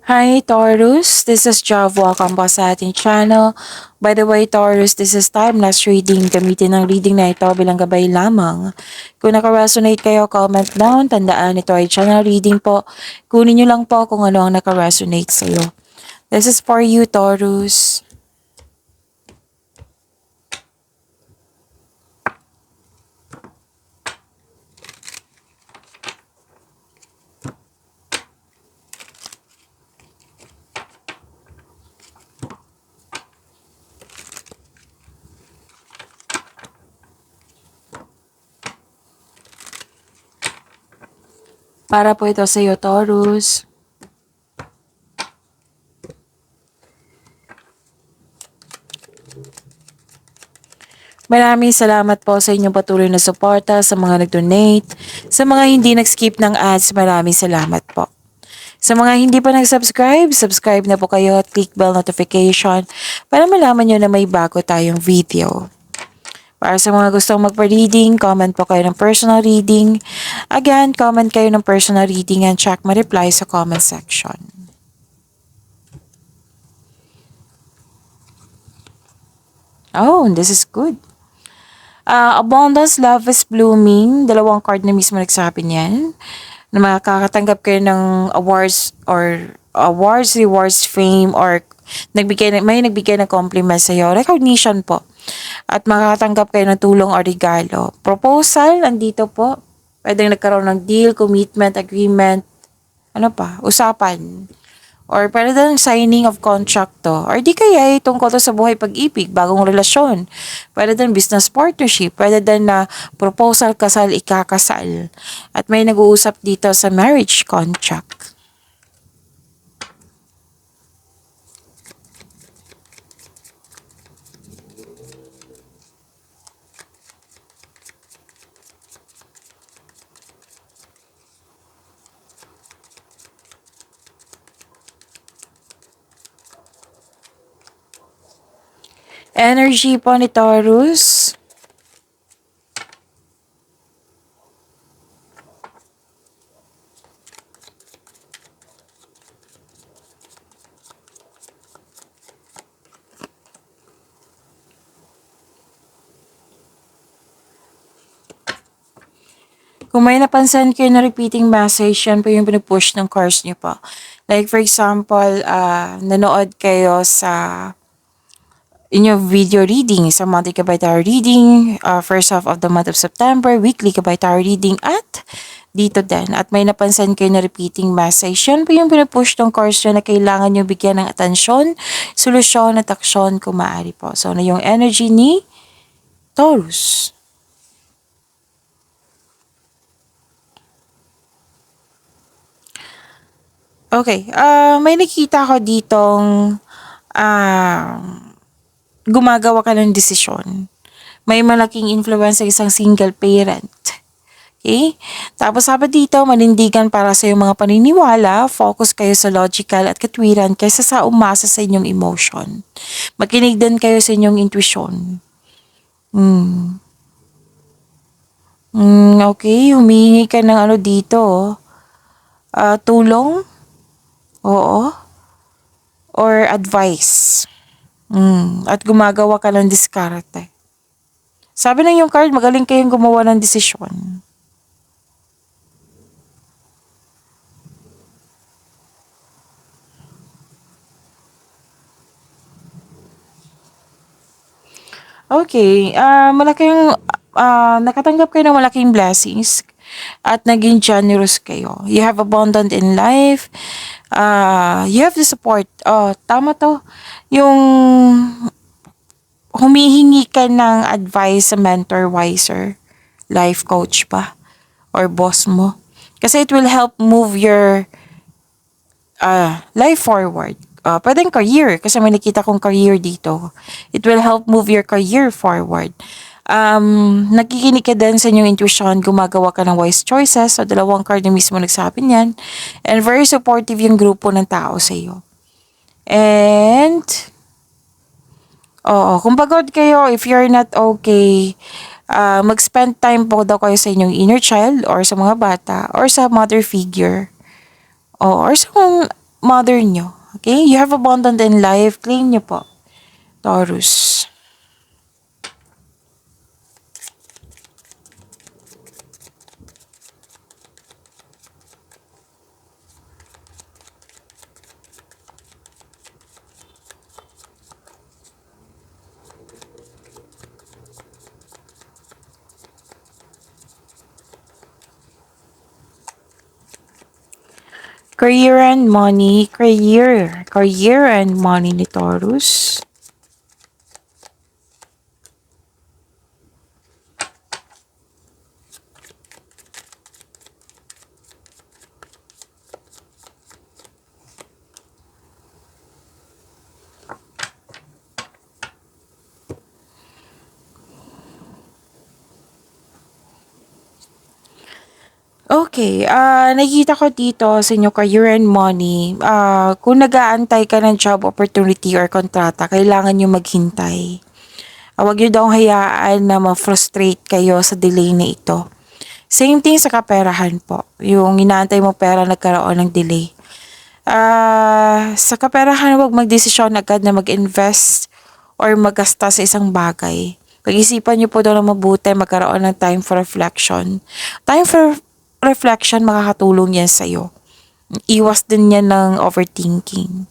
Hi Taurus, this is Jav. Welcome po sa ating channel. By the way Taurus, this is timeless reading. Gamitin ang reading na ito bilang gabay lamang. Kung naka-resonate kayo, comment down. Tandaan ito ay channel reading po. Kunin nyo lang po kung ano ang naka-resonate sa'yo. This is for you Taurus. Para po ito sa iyo Taurus. Maraming salamat po sa inyong patuloy na suporta, sa mga nag-donate, sa mga hindi nag-skip ng ads, maraming salamat po. Sa mga hindi pa nag-subscribe, subscribe na po kayo at click bell notification para malaman nyo na may bago tayong video. Para sa mga gustong magpa-reading, comment po kayo ng personal reading. Again, comment kayo ng personal reading and check my reply sa comment section. Oh, this is good. Abundance, love is blooming. Dalawang card na mismo nagsabi niyan. Na makakatanggap kayo ng awards, rewards, fame, or may nagbigay ng compliment sa iyo. Recognition po. At makakatanggap kayo ng tulong o regalo. Proposal, andito po. Pwedeng nagkaroon ng deal, commitment, agreement, usapan. Or pwede din signing of contract to. Or di kaya tungkol to sa buhay pag-ibig, bagong relasyon. Pwede din business partnership. Pwede din na proposal, kasal, ikakasal. At may nag-uusap dito sa marriage contract. Energy po ni Taurus. Kung may napansin kayo na repeating message, yan po yung pinupush ng cards niyo po. Like for example, nanood kayo sa inyong video reading sa monthly Kabay Tarot reading, first half of the month of September, weekly Kabay Tarot reading, at dito din. At may napansin kayo na repeating message. Yan po yung pinupush ng cards nyo na kailangan nyo bigyan ng atensyon, solusyon at aksyon kung maaari po. So, na yung energy ni Taurus. Okay, may nakita ko ditong gumagawa ka ng desisyon. May malaking influence sa isang single parent. Okay? Tapos sabi dito, manindigan para sa iyong mga paniniwala, focus kayo sa logical at katwiran kaysa sa umasa sa inyong emotion. Makinig din kayo sa inyong intuition. Okay, humihingi ka ng dito. Tulong? Oo. Or advice. At gumagawa ka ng diskarte. Sabi ng yung card, magaling kayong gumawa ng desisyon. Okay, nakatanggap kayo ng malaking blessings at naging generous kayo. You have abundant in life. You have the support. Tama to. Yung humihingi ka ng advice sa mentor, wiser, life coach pa, or boss mo. Kasi it will help move your life forward. Pwedeng career, kasi may nakita kong career dito. It will help move your career forward. Nakikinig ka din sa inyong intuition, gumagawa ka ng wise choices. So, dalawang card na mismo nagsabi niyan. And very supportive yung grupo ng tao sa iyo. And, kung pagod kayo, if you're not okay, mag-spend time po daw kayo sa inyong inner child or sa mga bata or sa mother figure. Or sa mother nyo. Okay? You have abundant in life. Claim nyo po. Taurus. Career and money. Career and money ni Taurus. Okay, nakikita ko dito sa inyo career and money, kung nag-aantay ka ng job opportunity or kontrata, kailangan nyo maghintay. Huwag nyo daw hayaan na ma-frustrate kayo sa delay na ito. Same thing sa kaperahan po. Yung inaantay mo pera nagkaroon ng delay. Sa kaperahan, huwag magdesisyon agad na mag-invest or magasta sa isang bagay. Pag-isipan nyo po daw na mabuti, magkaroon ng time for reflection. Time for reflection, makakatulong yan sa'yo. Iwas din yan ng overthinking.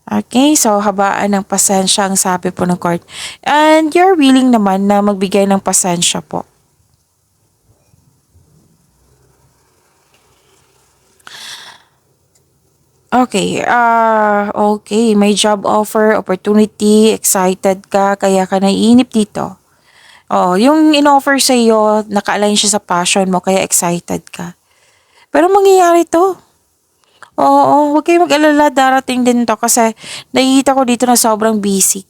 Okay, so habaan ng pasensya ang sabi po ng card. And you're willing naman na magbigay ng pasensya po. Okay, may job offer, opportunity, excited ka, kaya ka naiinip dito. Oh, yung in-offer sa iyo, naka-align siya sa passion mo, kaya excited ka. Pero mangyayari to. Oo, huwag kayong mag-alala, darating din to kasi nakikita ko dito na sobrang busy.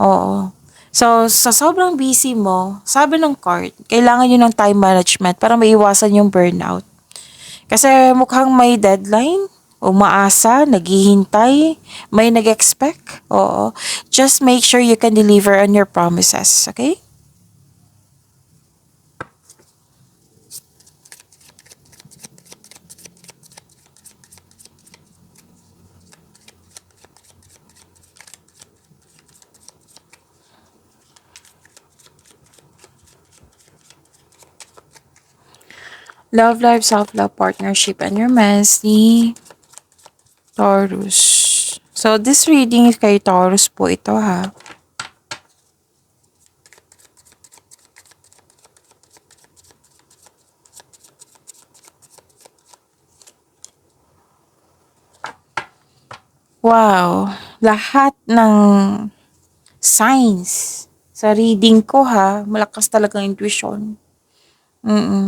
Oo. So, sa sobrang busy mo, sabi ng card, kailangan nyo ng time management para maiwasan yung burnout. Kasi mukhang may deadline, umaasa, naghihintay, may nag-expect. Oo. Just make sure you can deliver on your promises, okay? Love life, self-love, partnership, and romance ni Taurus. So, this reading is kay Taurus po ito ha. Wow, lahat ng signs sa reading ko ha, malakas talagang intuition.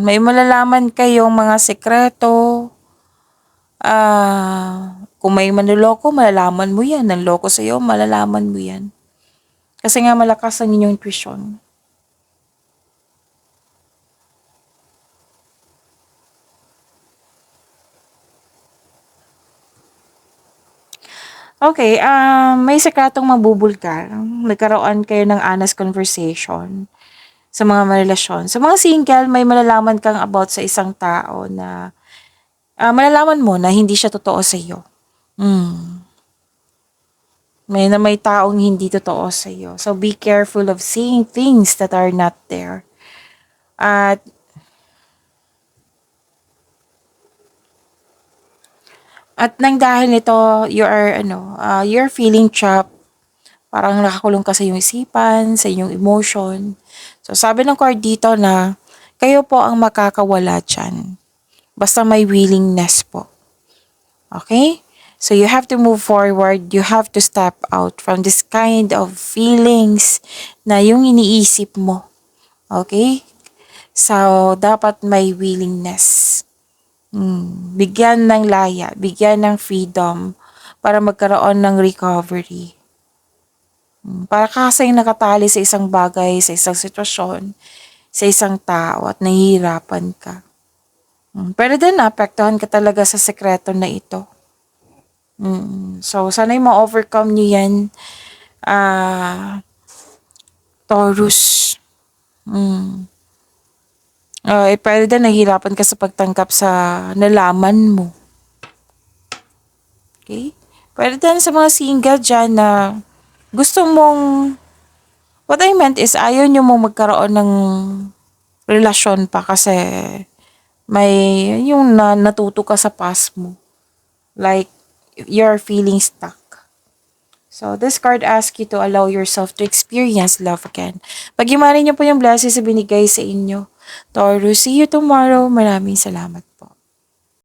May malalaman kayong mga sekreto. Kung may manloloko, malalaman mo yan. Nanloko sa'yo, malalaman mo yan. Kasi nga malakas ang inyong intuition. Okay, may sekretong mabubulgar. Nagkaroon kayo ng honest conversation sa mga relasyon. Sa mga single, may malalaman kang about sa isang tao na malalaman mo na hindi siya totoo sa iyo. May taong hindi totoo sa iyo. So be careful of seeing things that are not there. At nang dahil nito, you're feeling trapped. Parang nakakulong ka sa iyong isipan, sa iyong emotion. So sabi ng card dito na kayo po ang makakawala dyan. Basta may willingness po. Okay? So you have to move forward. You have to step out from this kind of feelings na yung iniisip mo. Okay? So, dapat may willingness. Bigyan ng laya, bigyan ng freedom para magkaroon ng recovery. Para kasing nakatali sa isang bagay, sa isang sitwasyon, sa isang tao at nahihirapan ka. Pero din naapektuhan ka talaga sa sekreto na ito. So, sana'y ma-overcome niyo yan, Taurus. Pwede din nahihirapan ka sa pagtanggap sa nalaman mo. Okay? Pwede din sa mga single dyan na gusto mong, what I meant is ayaw nyo mong magkaroon ng relasyon pa kasi may yung natuto ka sa past mo. Like, you're feeling stuck. So, this card asks you to allow yourself to experience love again. Pag-imanin niyo po yung blessings na binigay sa inyo. Taurus, see you tomorrow. Maraming salamat po.